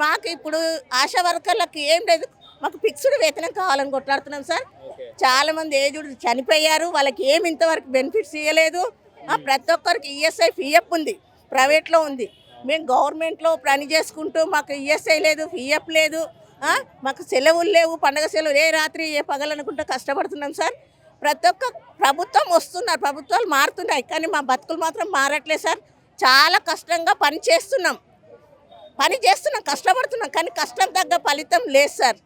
మాకు ఇప్పుడు ఆశా వర్కర్లకు ఏం లేదు, మాకు ఫిక్స్డ్ వేతనం కావాలని కొట్లాడుతున్నాం సార్. చాలామంది ఏజ్డ్ చనిపోయారు, వాళ్ళకి ఏమి ఇంతవరకు బెనిఫిట్స్ ఇవ్వలేదు. ప్రతి ఒక్కరికి ఈఎస్ఐ పిఎఫ్ ఉంది, ప్రైవేట్లో ఉంది. మేము గవర్నమెంట్లో పని చేసుకుంటూ మాకు ఈఎస్ఐ లేదు, పిఎఫ్ లేదు, మాకు సెలవులు లేవు, పండగ సెలవులు ఏ రాత్రి ఏ పగలనుకుంటూ కష్టపడుతున్నాం సార్. ప్రతి ఒక్క ప్రభుత్వం వస్తున్నారు, ప్రభుత్వాలు మారుతున్నాయి, కానీ మా బతుకులు మాత్రం మారట్లేదు సార్. చాలా కష్టంగా పని చేస్తున్నాం, కష్టపడుతున్నాం, కానీ కష్టం తగ్గ ఫలితం లేదు సార్.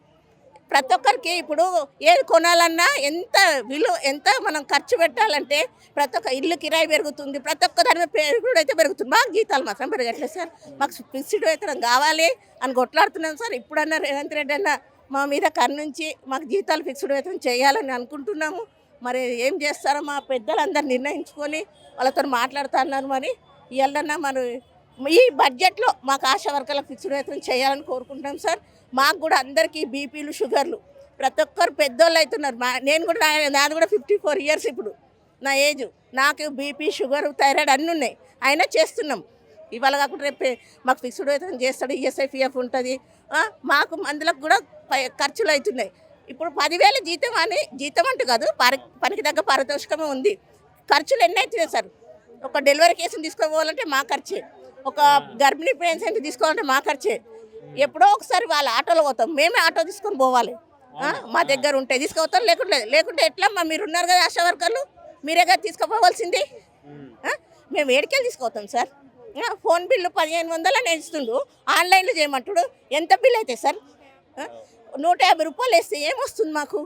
ప్రతి ఒక్కరికి ఇప్పుడు ఏది కొనాలన్నా ఎంత మనం ఖర్చు పెట్టాలంటే ప్రతి ఒక్క ఇల్లు కిరాయి పెరుగుతుంది, ప్రతి ఒక్క దాని మీద పెరుగుడు అయితే పెరుగుతుంది. మాకు జీతాలు మాత్రం పెరగట్లేదు సార్. మాకు ఫిక్స్డ్ వేతనం కావాలి అని కొట్లాడుతున్నాం సార్. ఇప్పుడన్నా రేవంత్ రెడ్డి అన్న మా మీద కన్నుంచి మాకు జీతాలు ఫిక్స్డ్ వేతనం చేయాలని అనుకుంటున్నాము. మరి ఏం చేస్తారో మా పెద్దలందరూ నిర్ణయించుకొని వాళ్ళతో మాట్లాడుతున్నారు. మరి ఇవాళన్నా మరి ఈ బడ్జెట్లో మాకు ఆశా వర్కర్లకు ఫిక్స్డ్ వేతనం చేయాలని కోరుకుంటున్నాం సార్. మాకు కూడా అందరికీ బీపీలు షుగర్లు ప్రతి ఒక్కరు పెద్దోళ్ళు అవుతున్నారు. నేను కూడా నాది కూడా 54 ఇయర్స్ ఇప్పుడు నా ఏజ్. నాకు బీపీ షుగర్ థైరాయిడ్ అన్నీ ఉన్నాయి, అయినా చేస్తున్నాం. ఇవాళ కాకుండా రేపు మాకు ఫిక్స్డ్ వేతనం చేస్తాడు, ఈఎస్ఐపిఎఫ్ ఉంటుంది. మాకు మందులకు కూడా ఖర్చులు అవుతున్నాయి. ఇప్పుడు 10,000 జీతం అంటూ కాదు, పనికి తగ్గ పారితోషికమే ఉంది. ఖర్చులు ఎన్ని అవుతున్నాయి సార్? ఒక డెలివరీ కేసుని తీసుకోవాలంటే మా ఖర్చే, ఒక గర్భిణీ ప్రెగ్నెన్సీ తీసుకోవాలంటే మా ఖర్చే. ఎప్పుడో ఒకసారి వాళ్ళ ఆటోలో పోతాం, మేమే ఆటో తీసుకొని పోవాలి. మా దగ్గర ఉంటే తీసుకుపోతాం, లేకుంటే ఎట్లా? మీరు ఉన్నారు కదా ఆశా వర్కర్లు, మీరే కదా తీసుకుపోవాల్సింది. మేము ఏడికెళ్ళి తీసుకుపోతాం సార్? ఫోన్ బిల్లు 1,500 అని ఇస్తుండు, ఆన్లైన్లో చేయమంటుడు. ఎంత బిల్ అవుతాయి సార్? 150 రూపాయలు వేస్తే ఏమొస్తుంది మాకు?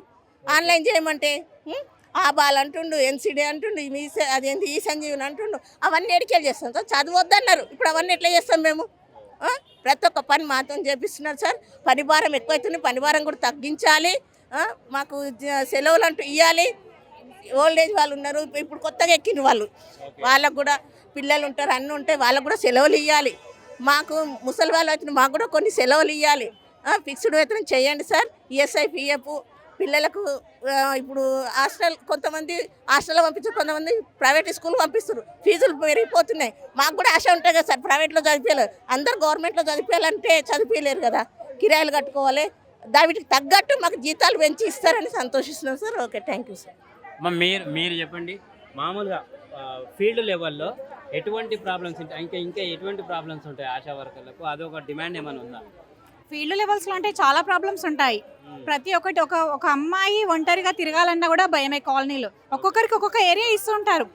ఆన్లైన్ చేయమంటే ఆబాల్ అంటుండు, ఎన్సిడి అంటుండు, అదేంటి ఈ సంజీవని అంటుండు. అవన్నీ ఎడికెళ్ళి చేస్తాం సార్? చదవద్దన్నారు, ఇప్పుడు అవన్నీ ఎట్లా చేస్తాం మేము? ప్రతి ఒక్క పని మాతో చేపిస్తున్నారు సార్. పని భారం ఎక్కువైతుంది, పని భారం కూడా తగ్గించాలి. మాకు సెలవులు అంటూ ఇవ్వాలి. ఓల్డ్ ఏజ్ వాళ్ళు ఉన్నారు, ఇప్పుడు కొత్తగా ఎక్కిన వాళ్ళకు కూడా పిల్లలు ఉంటారు, అన్నీ ఉంటాయి, వాళ్ళకు కూడా సెలవులు ఇవ్వాలి. మాకు ముసలి వాళ్ళు వచ్చిన మాకు కూడా కొన్ని సెలవులు ఇవ్వాలి. ఫిక్స్డ్ వేతనం చేయండి సార్. ఈఎస్ఐ పిఎఫ్ పిల్లలకు ఇప్పుడు కొంతమంది హాస్టల్లో పంపిస్తారు, కొంతమంది ప్రైవేట్ స్కూల్ పంపిస్తారు. ఫీజులు పెరిగిపోతున్నాయి. మాకు కూడా ఆశ ఉంటాయి కదా సార్, ప్రైవేట్లో చదివించలేరు, అందరు గవర్నమెంట్లో చదివించాలంటే చదివించలేరు కదా, కిరాయిలు కట్టుకోవాలి. దానికి తగ్గట్టు మాకు జీతాలు పెంచి ఇస్తారని సంతోషిస్తున్నాం sir. Okay, thank you sir. మీరు చెప్పండి, మామూలుగా ఫీల్డ్ లెవెల్లో ఎటువంటి ప్రాబ్లమ్స్ ఉంటాయి, ఇంకా ఎటువంటి ప్రాబ్లమ్స్ ఉంటాయి ఆశా వర్కర్లకు? అదొక డిమాండ్ ఏమైనా ఉందా? ఫీల్డ్ లెవెల్స్లో అంటే చాలా ప్రాబ్లమ్స్ ఉంటాయి. ప్రతి ఒక్కటి ఒక అమ్మాయి ఒంటరిగా తిరగాలన్నా కూడా భయమే. కాలనీలో ఒక్కొక్కరికి ఒక్కొక్క ఏరియా ఇస్తుంటారు.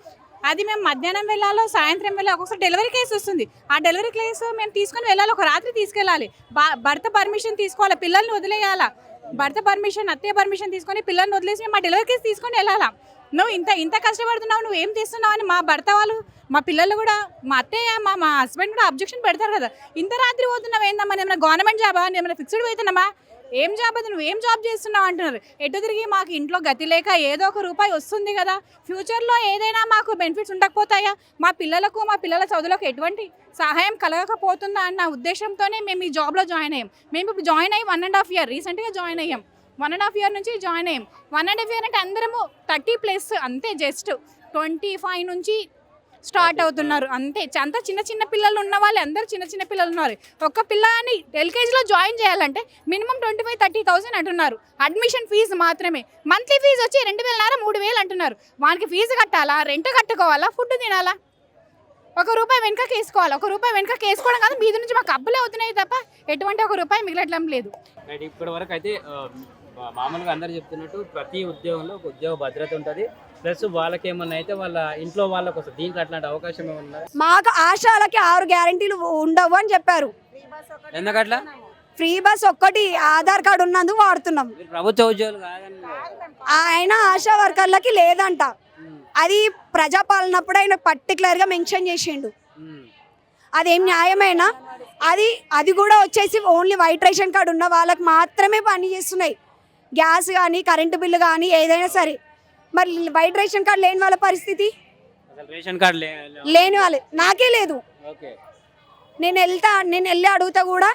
అది మేము మధ్యాహ్నం వెళ్ళాలో సాయంత్రం వెళ్ళాలి. ఒక్కొక్కసారి డెలివరీ కేసు వస్తుంది, ఆ డెలివరీ కేసు మేము తీసుకొని వెళ్ళాలి, ఒక రాత్రి తీసుకెళ్ళాలి. భర్త పర్మిషన్ తీసుకోవాలి, పిల్లల్ని వదిలేయాలా. భర్త పర్మిషన్, అత్తయ్య పర్మిషన్ తీసుకొని పిల్లల్ని వదిలేసి మేము మా డెలివరీ కేసు తీసుకొని వెళ్ళాలా. నువ్వు ఇంత కష్టపడుతున్నావు, నువ్వు ఏం చేస్తున్నావు అని మా భర్త వాళ్ళు, మా పిల్లలు కూడా, మా అత్తయ్య మా హస్బెండ్ కూడా అబ్జెక్షన్ పెడతారు కదా. ఇంత రాత్రి పోతున్నావు ఏందమ్మా, ఏమైనా గవర్నమెంట్ జాబా, ఏమైనా ఫిక్స్డ్ వేతనమా, ఏం జాబ్ అది, నువ్వు ఏం జాబ్ చేస్తున్నావు అంటున్నారు. ఎటు తిరిగి మాకు ఇంట్లో గతి లేక ఏదో ఒక రూపాయి వస్తుంది కదా, ఫ్యూచర్లో ఏదైనా మాకు బెనిఫిట్స్ ఉండకపోతాయా, మా పిల్లల చదువులకు ఎటువంటి సహాయం కలగకపోతుందా అన్న ఉద్దేశంతోనే మేము ఈ జాబ్లో జాయిన్ అయ్యాం. మేము ఇప్పుడు జాయిన్ అయ్యి 1.5 year రీసెంట్గా జాయిన్ అయ్యాం. 1.5 year నుంచి జాయిన్ అయ్యాం. 1.5 year అంటే అందరము 30+ అంతే, జస్ట్ 25 నుంచి స్టార్ట్ అవుతున్నారు అంతే. అంతా చిన్న పిల్లలు ఉన్న వాళ్ళు, అందరూ చిన్న పిల్లలు ఉన్నారు. ఒక్క పిల్లని ఎల్కేజీలో జాయిన్ చేయాలంటే మినిమం 25,000-30,000 అంటున్నారు. అడ్మిషన్ ఫీజు మాత్రమే. మంత్లీ ఫీజు వచ్చి 2,500 3,000 అంటున్నారు. వానికి ఫీజు కట్టాలా, రెంట్ కట్టుకోవాలా, ఫుడ్ తినాలా, ₹1 వెనుకకి వేసుకోవాలి. ₹1 వెనుకకి వేసుకోవడం కాదు, మీద నుంచి మాకు అప్పులే అవుతున్నాయి తప్ప ఎటువంటి ₹1 మిగలట్లం లేదు. ఇప్పటి వరకు అయితే మామూలుగా అందరు చెప్తున్నట్టు ప్రతి ఉద్యోగంలో ఒక ఉద్యోగ భద్రత ఉంటుంది, ప్లస్ వాళ్ళకి ఏమన్నా అయితే వాళ్ళ ఇంట్లో వాళ్ళకి వస్తుంది. దీంట్లో అట్లాంటి అవకాశం ఏమన్నా? మాకు ఆశాలకి 6 గ్యారెంటీలు ఉండవు అని చెప్పారు. ఎందుకట్లా? ఫ్రీ బస్ ఒక్కటి ఆధార్ కార్డు ఉన్నందుకు వాడుతున్నాం. ప్రభుత్వ ఉద్యోగులు కాదని ఆయన ఆశా వర్కర్లకి లేదంట. అది ప్రజాపాలనప్పుడు ఆయన పర్టికులర్గా మెన్షన్ చేసిండు. అదేం న్యాయమేనా? అది కూడా వచ్చేసి ఓన్లీ వైట్ రేషన్ కార్డు ఉన్న వాళ్ళకి మాత్రమే పని చేస్తున్నాయి. గ్యాస్ కానీ కరెంటు బిల్లు కానీ ఏదైనా సరే. మరి వైట్ రేషన్ కార్డు లేని వాళ్ళ పరిస్థితి? లేని వాళ్ళు, నాకే లేదు. నేను వెళ్ళి అడుగుతా కూడా,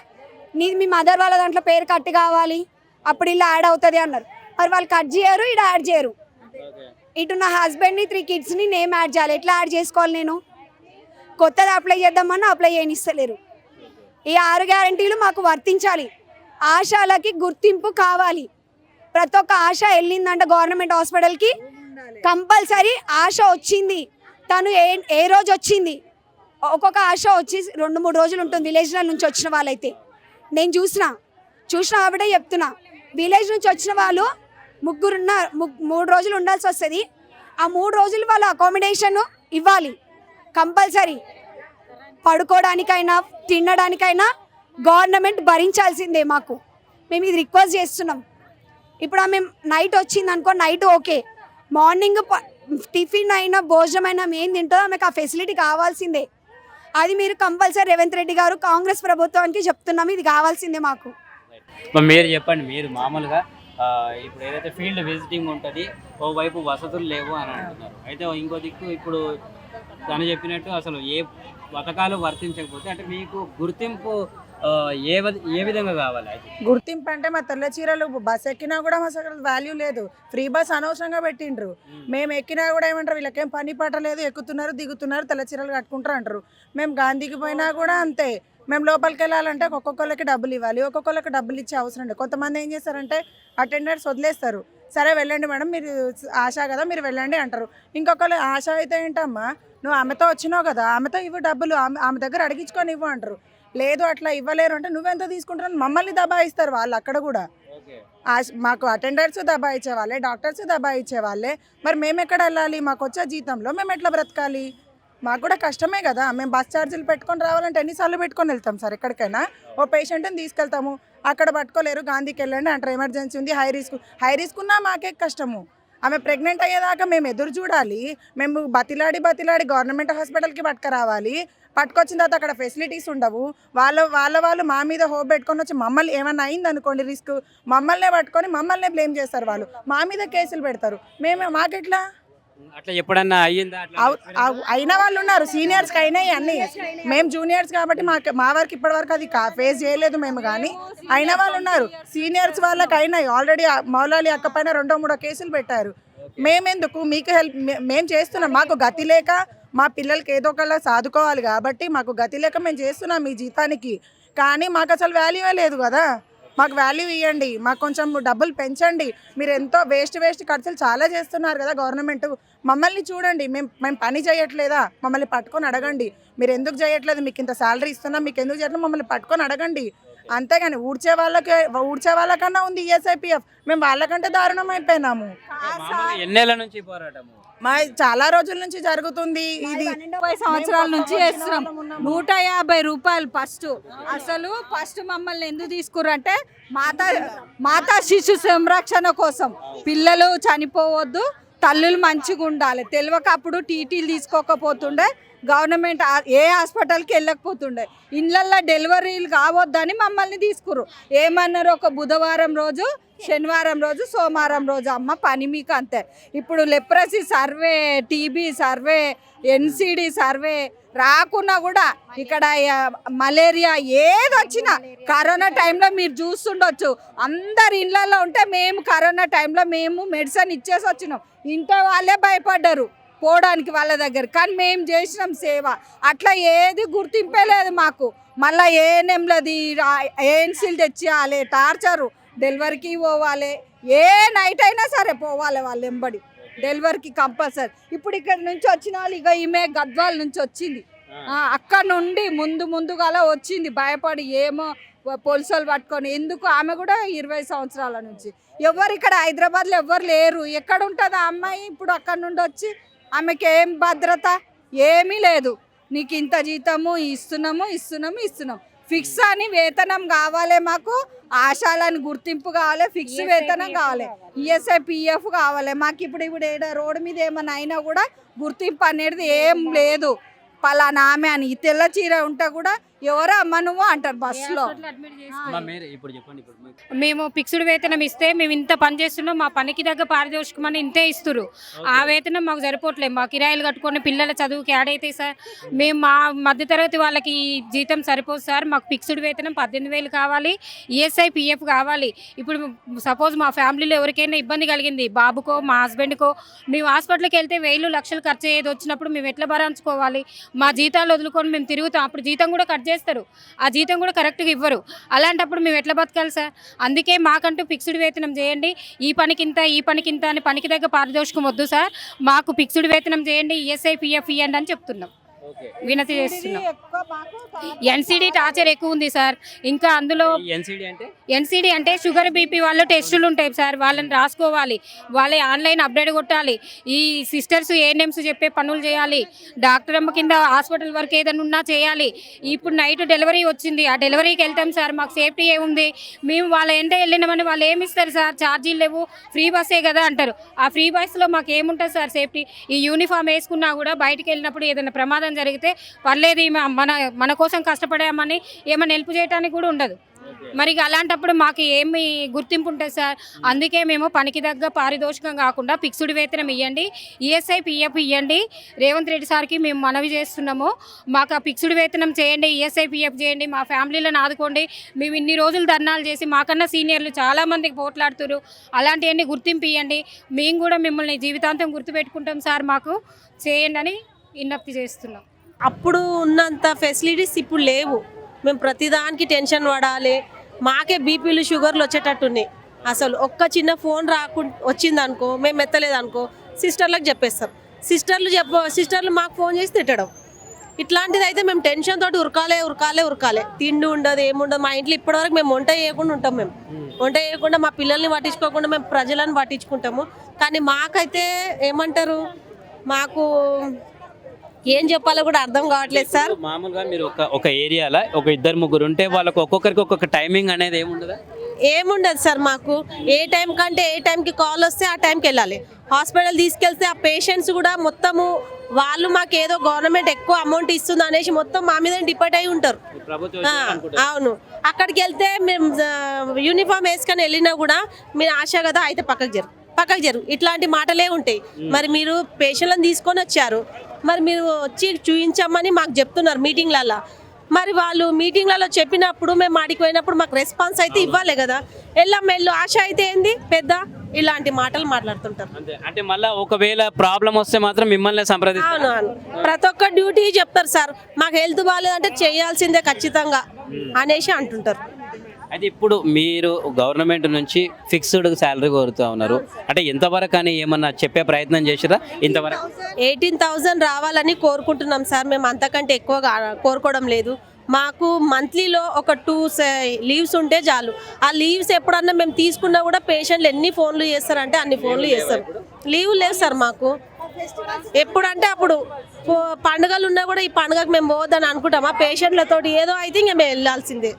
మీ మదర్ వాళ్ళ దాంట్లో పేరు కట్ కావాలి, అప్పుడు ఇలా యాడ్ అవుతుంది అన్నారు. మరి వాళ్ళు కట్ చేయరు, ఇక్కడ యాడ్ చేయరు. ఇటు నా హస్బెండ్ని 3 kidsని నేమ్ యాడ్ చేయాలి, ఎట్లా యాడ్ చేసుకోవాలి? నేను కొత్తది అప్లై చేద్దామన్నా అప్లై చేయనిస్తలేరు. ఈ 6 గ్యారంటీలు మాకు వర్తించాలి. ఆశాలకి గుర్తింపు కావాలి. ప్రతి ఒక్క ఆశ వెళ్ళిందంటే గవర్నమెంట్ హాస్పిటల్కి కంపల్సరీ ఆశ వచ్చింది. తను ఏ రోజు వచ్చింది, ఒక్కొక్క ఆశ వచ్చి 2-3 రోజులు ఉంటుంది. విలేజ్ల నుంచి వచ్చిన వాళ్ళైతే నేను చూసిన కాబట్టే చెప్తున్నా. విలేజ్ నుంచి వచ్చిన వాళ్ళు 3 రోజులు ఉండాల్సి వస్తుంది. ఆ 3 రోజులు వాళ్ళ అకామిడేషన్ ఇవ్వాలి కంపల్సరీ. పడుకోవడానికైనా తినడానికైనా గవర్నమెంట్ భరించాల్సిందే. మేము ఇది రిక్వెస్ట్ చేస్తున్నాం. ఇప్పుడు ఆమె నైట్ వచ్చింది అనుకో, నైట్ ఓకే, మార్నింగ్ టిఫిన్ అయినా భోజనం అయినా ఏం తింటుందో ఆమెకు ఆ ఫెసిలిటీ కావాల్సిందే. అది మీరు కంపల్సరీ రేవంత్ రెడ్డి గారు కాంగ్రెస్ ప్రభుత్వానికి చెప్తున్నాము, ఇది కావాల్సిందే మాకు. మీరు చెప్పండి, మీరు మామూలుగా ఇప్పుడు ఏదైతే ఫీల్డ్ విజిటింగ్ ఉంటుంది, ఓవైపు వసతులు లేవు అని అంటున్నారు. అయితే ఇంకో దిక్కు ఇప్పుడు తను చెప్పినట్టు అసలు ఏ పథకాలు వర్తించకపోతే అంటే మీకు గుర్తింపు ఏ విధంగా కావాలి? అయితే గుర్తింపు అంటే మా తెల్ల చీరలు బస్ ఎక్కినా కూడా మా అసలు వాల్యూ లేదు. ఫ్రీ బస్ అనవసరంగా పెట్టిండ్రు. మేము ఎక్కినా కూడా ఏమంటారు, వీళ్ళకేం పని పాట లేదు, ఎక్కుతున్నారు దిగుతున్నారు తెల్ల చీరలు కట్టుకుంటారు అంటారు. మేము గాంధీకి పోయినా కూడా అంతే. మేము లోపలికి వెళ్ళాలంటే ఒక్కొక్కరికి డబ్బులు ఇవ్వాలి, ఒక్కొక్కరికి డబ్బులు ఇచ్చే అవసరం లేదు. కొంతమంది ఏం చేస్తారంటే అటెండర్స్ వదిలేస్తారు, సరే వెళ్ళండి మేడం మీరు ఆశ కదా మీరు వెళ్ళండి అంటారు. ఇంకొకరు ఆశ అయితే ఏంటమ్మా, నువ్వు ఆమెతో వచ్చినావు కదా ఆమెతో ఇవ్వు డబ్బులు, ఆమె దగ్గర అడిగించుకొని ఇవ్వు అంటారు. లేదు అట్లా ఇవ్వలేరు అంటే నువ్వెంత తీసుకుంటారు, మమ్మల్ని దబాయిస్తారు వాళ్ళు. అక్కడ కూడా మాకు అటెండర్స్ దబాయించే వాళ్ళే, డాక్టర్స్ దబాయించే వాళ్ళే. మరి మేము ఎక్కడ వెళ్ళాలి? మాకు వచ్చే జీతంలో మేము ఎట్లా బ్రతకాలి? మాకు కూడా కష్టమే కదా. మేము బస్ ఛార్జీలు పెట్టుకొని రావాలంటే ఎన్నిసార్లు పెట్టుకొని వెళ్తాం సార్? ఎక్కడికైనా ఓ పేషెంట్ని తీసుకెళ్తాము, అక్కడ పట్టుకోలేరు, గాంధీకి వెళ్ళండి అంటారు, ఎమర్జెన్సీ ఉంది, హై రిస్క్ ఉన్నా మాకే కష్టము. ఆమె ప్రెగ్నెంట్ అయ్యేదాకా మేము ఎదురు చూడాలి. మేము బతిలాడి గవర్నమెంట్ హాస్పిటల్కి పట్టుకురావాలి. పట్టుకొచ్చిన తర్వాత అక్కడ ఫెసిలిటీస్ ఉండవు. వాళ్ళు మా మీద హోప్ పెట్టుకొని వచ్చి మమ్మల్ని ఏమన్నా అయింది అనుకోండి రిస్క్, మమ్మల్నే పట్టుకొని మమ్మల్నే బ్లేమ్ చేస్తారు వాళ్ళు, మా మీద కేసులు పెడతారు. మాకెట్లా? అట్లా ఎప్పుడన్నా అయ్యిందా? అయిన వాళ్ళు ఉన్నారు, సీనియర్స్కి అయినాయి అన్నీ. మేము జూనియర్స్ కాబట్టి మా వరకు ఇప్పటి వరకు అది ఫేస్ చేయలేదు మేము. కానీ అయిన వాళ్ళు ఉన్నారు, సీనియర్స్ వాళ్ళకి అయినాయి. ఆల్రెడీ మౌలాలి అక్క పైన 2-3 కేసులు పెట్టారు. మేమెందుకు మీకు హెల్ప్? మేము చేస్తున్నాం, మాకు గతి లేక మా పిల్లలకి ఏదో ఒకలా సాదుకోవాలి కాబట్టి మాకు గతి లేక మేము చేస్తున్నాం మీ జీతానికి. కానీ మాకు అసలు వాల్యూవే లేదు కదా. మాకు వాల్యూ ఇవ్వండి, మాకు కొంచెం డబ్బులు పెంచండి. మీరు ఎంతో వేస్ట్ ఖర్చులు చాలా చేస్తున్నారు కదా గవర్నమెంట్. మమ్మల్ని చూడండి, మేము పని చేయట్లేదా? మమ్మల్ని పట్టుకొని అడగండి, మీరు ఎందుకు చేయట్లేదు, మీకు ఇంత శాలరీ ఇస్తున్నాం, మీకు ఎందుకు చేయట్లేదు, మమ్మల్ని పట్టుకొని అడగండి. అంతేగాని ఊడ్చే వాళ్ళకన్నా ఉంది ఈఎస్ఐపిఎఫ్, మేము వాళ్ళకంటే దారుణం అయిపోయినాము. ఎన్నేళ్ల నుంచి పోరాటము? మా చాలా రోజుల నుంచి జరుగుతుంది ఇది. 20 సంవత్సరాల నుంచి చేస్తున్నాం. 150 రూపాయలు ఫస్ట్ మమ్మల్ని ఎందుకు తీసుకురంటే మాతా శిశు సంరక్షణ కోసం. పిల్లలు చనిపోవద్దు, తల్లులు మంచిగా ఉండాలి. తెలియక అప్పుడు టీటీలు తీసుకోకపోతుండే, గవర్నమెంట్ ఏ హాస్పిటల్కి వెళ్ళకపోతుండే, ఇళ్ళల్లో డెలివరీలు కావద్దని మమ్మల్ని తీసుకురు. ఏమన్నారు, ఒక బుధవారం రోజు, శనివారం రోజు, సోమవారం రోజు అమ్మ పని మీకు అంతే. ఇప్పుడు leprosy survey, TB survey, NCD survey రాకున్నా కూడా ఇక్కడ మలేరియా ఏది వచ్చినా కరోనా టైంలో మీరు చూస్తుండొచ్చు, అందరు ఇళ్ళల్లో ఉంటే మేము కరోనా టైంలో మేము మెడిసిన్ ఇచ్చేసి వచ్చినాం. ఇంట్లో వాళ్ళే భయపడ్డారు పోవడానికి వాళ్ళ దగ్గర. కానీ మేము చేసినాం సేవ. అట్లా ఏది గుర్తింపే లేదు మాకు. మళ్ళీ ఏఎన్ఎంలది ఏఎన్సీలు తెచ్చేయాలి, టార్చరు, డెలివరీకి పోవాలి, ఏ నైట్ అయినా సరే పోవాలి వాళ్ళు ఎంబడి డెలివరీకి కంపల్సరీ. ఇప్పుడు ఇక్కడ నుంచి వచ్చిన వాళ్ళు, ఇక ఈమె గద్వాల నుంచి వచ్చింది, అక్కడ నుండి ముందుగాల వచ్చింది భయపడి, ఏమో పోలీసులు పట్టుకొని. ఎందుకు? ఆమె కూడా 20 సంవత్సరాల నుంచి. ఎవరు ఇక్కడ హైదరాబాద్లో ఎవరు లేరు. ఎక్కడ ఉంటుంది ఆ అమ్మాయి? ఇప్పుడు అక్కడ నుండి వచ్చి ఆమెకి ఏం భద్రత? ఏమీ లేదు. నీకు ఇంత జీతము ఇస్తున్నాము. ఫిక్స్ అని వేతనం కావాలి మాకు, ఆశాలని గుర్తింపు కావాలి, ఫిక్స్ వేతనం కావాలి, ఈఎస్ఐపిఎఫ్ కావాలి మాకు. ఇప్పుడు రోడ్డు మీద ఏమైనా అయినా కూడా గుర్తింపు అనేది ఏం లేదు. పలానా ఆమె అని తెల్ల చీర ఉంటే కూడా ఎవరో అమ్మ నువ్వు అంటారు బస్సులో. మేము ఫిక్స్డ్ వేతనం ఇస్తే మేము ఇంత పని చేస్తున్నాం, మా పనికి తగ్గ పారితోషికం అని ఇంతే ఇస్తారు. ఆ వేతనం మాకు సరిపోవట్లేదు. మా కిరాయిలు కట్టుకొని పిల్లల చదువుకి యాడ్ అవుతాయి సార్. మేము మా మధ్యతరగతి వాళ్ళకి జీతం సరిపోదు సార్. మాకు ఫిక్స్డ్ వేతనం 18,000 కావాలి, ఈఎస్ఐ పిఎఫ్ కావాలి. ఇప్పుడు సపోజ్ మా ఫ్యామిలీలో ఎవరికైనా ఇబ్బంది కలిగింది, బాబుకో మా హస్బెండ్కో, మేము హాస్పిటల్కి వెళ్తే 1,000 లక్షలు ఖర్చు అయ్యేది వచ్చినప్పుడు మేము ఎట్లా భరించుకోవాలి? మా జీతాలు వదులుకొని మేము తిరుగుతాం. అప్పుడు జీతం కూడా కట్ చేస్తారు, ఆ జీతం కూడా కరెక్ట్గా ఇవ్వరు. అలాంటప్పుడు మేము ఎట్లా బతకాలి సార్? అందుకే మాకంటూ ఫిక్స్డ్ వేతనం చేయండి. ఈ పనికింత అని పనికి తగ్గ పారితోషికం వద్దు సార్. మాకు ఫిక్స్డ్ వేతనం చేయండి, ఈఎస్ఐ పిఎఫ్ ఇవ్వండి అని చెప్తున్నాం, వినతి చేస్తున్నాం. ఎన్సిడి టార్చర్ ఎక్కువ ఉంది సార్. ఇంకా అందులో ఎన్సిడి అంటే షుగర్ బీపీ వాళ్ళు టెస్టులు ఉంటాయి సార్, వాళ్ళని రాసుకోవాలి, వాళ్ళే ఆన్లైన్ అప్డేట్ కొట్టాలి, ఈ సిస్టర్స్ ఏఎన్ఎంస్ చెప్పే పనులు చేయాలి, డాక్టర్ అమ్మ కింద హాస్పిటల్ వర్క్ ఏదైనా ఉన్నా చేయాలి. ఇప్పుడు నైట్ డెలివరీ వచ్చింది, ఆ డెలివరీకి వెళ్తాం సార్, మాకు సేఫ్టీ ఏముంది? మేము వాళ్ళ ఎంట వెళ్ళినామని వాళ్ళు ఏమి ఇస్తారు సార్? ఛార్జీలు లేవు, ఫ్రీ బస్సే కదా అంటారు. ఆ ఫ్రీ బస్సులో మాకు ఏముంటుంది సార్ సేఫ్టీ? ఈ యూనిఫామ్ వేసుకున్నా కూడా బయటికి వెళ్ళినప్పుడు ఏదైనా ప్రమాదం జరిగితే పర్లేదు, మన కోసం కష్టపడామని ఏమైనా హెల్ప్ చేయడానికి కూడా ఉండదు. మరి అలాంటప్పుడు మాకు ఏమి గుర్తింపు ఉంటుంది సార్? అందుకే మేము పనికి తగ్గ పారితోషికం కాకుండా ఫిక్స్డ్ వేతనం ఇవ్వండి, ఈఎస్ఐ పిఎఫ్ ఇవ్వండి. రేవంత్ రెడ్డి సార్కి మేము మనవి చేస్తున్నాము, మాకు ఆ ఫిక్స్డ్ వేతనం చేయండి, ఈఎస్ఐ పిఎఫ్ చేయండి, మా ఫ్యామిలీలను ఆదుకోండి. మేము ఇన్ని రోజులు ధర్నాలు చేసి మాకన్నా సీనియర్లు చాలామందికి పోట్లాడుతున్నారు, అలాంటివన్నీ గుర్తింపు ఇవ్వండి. మేము కూడా మిమ్మల్ని జీవితాంతం గుర్తుపెట్టుకుంటాం సార్, మాకు చేయండి అని విజ్ఞప్తి చేస్తున్నాం. అప్పుడు ఉన్నంత ఫెసిలిటీస్ ఇప్పుడు లేవు. మేము ప్రతిదానికి టెన్షన్ పడాలి, మాకే బీపీలు షుగర్లు వచ్చేటట్టున్నాయి. అసలు ఒక్క చిన్న ఫోన్ వచ్చిందనుకో, మేము ఎత్తలేదనుకో సిస్టర్లకు చెప్పేస్తారు. సిస్టర్లు మాకు ఫోన్ చేసి తిట్టడం, ఇట్లాంటిది అయితే మేము టెన్షన్ తోటి ఉరకాలే. తిండి ఉండదు, ఏముండదు. మా ఇంట్లో ఇప్పటివరకు మేము వంట చేయకుండా ఉంటాం. మేము వంట చేయకుండా మా పిల్లల్ని పట్టించుకోకుండా మేము ప్రజలను పట్టించుకుంటాము. కానీ మాకైతే ఏమంటారు, మాకు ఏం చెప్పాలో కూడా అర్థం కావట్లేదు సార్. మామూలుగా మీరు ఒక ఏరియాలో ఒక 2-3 ఉంటే వాళ్ళకి ఒక్కొక్కరికి ఒక్కొక్క టైమింగ్ అనేది ఏముండదు సార్. మాకు ఏ టైం కంటే ఏ టైంకి కాల్ వస్తే ఆ టైంకి వెళ్ళాలి. హాస్పిటల్ తీసుకెళ్తే ఆ పేషెంట్స్ కూడా మొత్తము వాళ్ళు మాకు ఏదో గవర్నమెంట్ ఎక్కువ అమౌంట్ ఇస్తుంది అనేసి మొత్తం మా మీద డిపెండ్ అయి ఉంటారు. అవును, అక్కడికి వెళ్తే మేము యూనిఫామ్ వేసుకొని వెళ్ళినా కూడా మీరు ఆశ కదా అయితే పక్కకు జరుగు ఇట్లాంటి మాటలే ఉంటాయి. మరి మీరు పేషెంట్లను తీసుకొని వచ్చారు, మరి మీరు వచ్చి చూపించమని మాకు చెప్తున్నారు మీటింగ్లలో. మరి వాళ్ళు మీటింగ్లలో చెప్పినప్పుడు మేము ఆడికి పోయినప్పుడు మాకు రెస్పాన్స్ అయితే ఇవ్వాలి కదా. ఎల్లమెల్లు ఆశ అయితే ఏంది పెద్ద ఇలాంటి మాటలు మాట్లాడుతుంటారు. అంటే మళ్ళీ ఒకవేళ ప్రాబ్లం వస్తే మాత్రం మిమ్మల్ని సంప్రదిస్తారు. అవును, ప్రతి ఒక్క డ్యూటీ చెప్తారు సార్, మాకు హెల్త్ బాగాలేదంటే చేయాల్సిందే ఖచ్చితంగా అనేసి అంటుంటారు. అయితే ఇప్పుడు మీరు గవర్నమెంట్ నుంచి ఫిక్స్డ్ శాలరీ కోరుతూ ఉన్నారు, అంటే ఎంతవరకు అని ఏమన్నా చెప్పే ప్రయత్నం చేసిరా? ఇంతవరకు 18,000 రావాలని కోరుకుంటున్నాం సార్. మేము అంతకంటే ఎక్కువగా కోరుకోవడం లేదు. మాకు మంత్లీలో ఒక 2 లీవ్స్ ఉంటే చాలు. ఆ లీవ్స్ ఎప్పుడన్నా మేము తీసుకున్నా కూడా పేషెంట్లు ఎన్ని ఫోన్లు చేస్తారంటే అన్ని ఫోన్లు చేస్తారు. లీవ్ లేదు సార్ మాకు. ఎప్పుడంటే అప్పుడు పండుగలు ఉన్నా కూడా ఈ పండుగకు మేము పోవద్దని అనుకుంటామా? పేషెంట్లతో ఏదో అయితే ఇంకా మేము వెళ్ళాల్సిందే.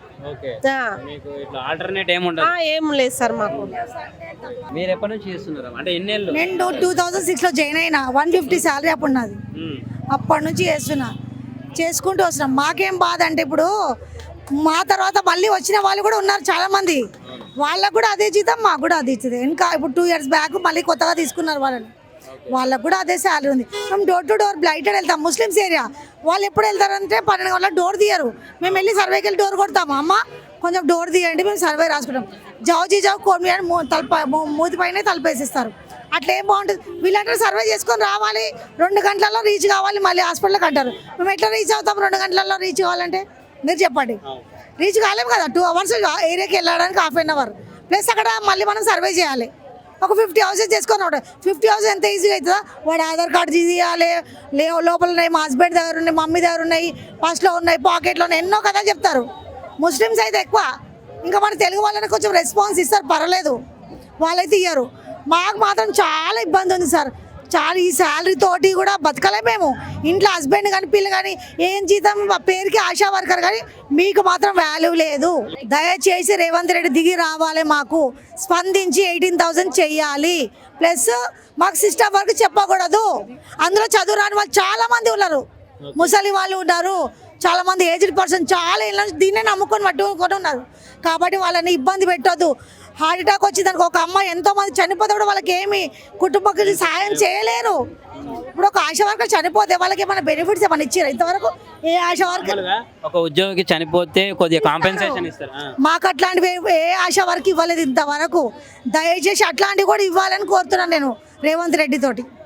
ఏం లేదు సార్ మాకు. మీరు ఎప్పటి నుంచి చేస్తున్నారు? అంటే ఎన్నేళ్ళు? నేను 2006లో జాయిన్ అయినా, 150 శాలరీ అప్పుడు నాది. అప్పటి నుంచి చేసుకుంటూ వస్తున్నాం. మాకేం బాధ అంటే ఇప్పుడు మా తర్వాత మళ్ళీ వచ్చిన వాళ్ళు కూడా ఉన్నారు చాలా మంది, వాళ్ళకు కూడా అదే జీతం, మాకు కూడా అదే జీతం. ఇంకా ఇప్పుడు 2 years బ్యాక్ మళ్ళీ కొత్తగా తీసుకున్నారు వాళ్ళకు కూడా అదే శాలరీ ఉంది. మేము డోర్ టు డోర్ బ్లైటెడ్ వెళ్తాం, ముస్లిమ్స్ ఏరియా. వాళ్ళు ఎప్పుడు వెళ్తారంటే 12 గంటల డోర్ తీయరు, మేము వెళ్ళి సర్వేకి వెళ్ళి డోర్ కొడతాము. అమ్మ కొంచెం డోర్ తీయండి, మేము సర్వే రాసుకుంటాం. జావు కోమి అని మూతి పైన తలుపేసిస్తారు. అట్లా ఏం బాగుంటుంది? వీళ్ళంటే సర్వే చేసుకొని రావాలి, 2 గంటలలో రీచ్ కావాలి, మళ్ళీ హాస్పిటల్కి అంటారు. మేము ఎట్లా రీచ్ అవుతాం 2 గంటలలో రీచ్ కావాలంటే? మీరు చెప్పండి. రీచ్ కాలేము కదా. 2 hours ఏరియాకి వెళ్ళడానికి 1/2 hour ప్లస్ అక్కడ మళ్ళీ మనం సర్వే చేయాలి. ఒక 50 houses చేసుకొని 50 houses ఎంత ఈజీగా అవుతుందా? వాడు ఆధార్ కార్డు తీయాలి, లోపల ఉన్నాయి, మా హస్బెండ్ దగ్గర ఉన్నాయి, మమ్మీ దగ్గర ఉన్నాయి, ఫస్ట్లో ఉన్నాయి, పాకెట్లో ఉన్నాయి, ఎన్నో కథలు చెప్తారు. ముస్లిమ్స్ అయితే ఎక్కువ. ఇంకా మన తెలుగు వాళ్ళని కొంచెం రెస్పాన్స్ ఇస్తారు, పర్వాలేదు. వాళ్ళైతే ఇయ్యరు. మాకు మాత్రం చాలా ఇబ్బంది ఉంది సార్. చాలా ఈ శాలరీ తోటి కూడా బతకలే మేము. ఇంట్లో హస్బెండ్ కానీ పిల్లలు కానీ ఏం జీతం, పేరుకి ఆశా వర్కర్, కానీ మీకు మాత్రం వాల్యూ లేదు. దయచేసి రేవంత్ రెడ్డి దిగి రావాలి, మాకు స్పందించి 18,000 చెయ్యాలి. ప్లస్ మాకు సిస్టమ్ వర్క్ చెప్పకూడదు. అందులో చదువు రాని వాళ్ళు చాలా మంది ఉన్నారు, ముసలి వాళ్ళు ఉన్నారు, చాలా మంది ఏజ్డ్ పర్సన్ చాలా ఇళ్ళ నుంచి దీన్నే నమ్ముకొని పట్టుకొని ఉన్నారు. కాబట్టి వాళ్ళని ఇబ్బంది పెట్టొద్దు. హార్ట్ అటాక్ వచ్చిందనుకో, ఒక అమ్మాయి ఎంతో మంది చనిపోతే కూడా వాళ్ళకి ఏమి కుటుంబకి సాయం చేయలేరు. ఇప్పుడు ఒక ఆశా వర్కర్ చనిపోతే వాళ్ళకి ఏమైనా బెనిఫిట్స్ ఏమైనా ఇచ్చారు ఇంతవరకు? ఏ ఆశా వర్కర్ ఒక ఉద్యోగి చనిపోతే కొద్దిగా కాంపెన్సేషన్ ఇస్తారు, మాకు అట్లాంటివి ఏ ఆశా వర్క్ ఇవ్వలేదు ఇంతవరకు. దయచేసి అట్లాంటివి కూడా ఇవ్వాలని కోరుతున్నాను నేను రేవంత్ రెడ్డి తోటి.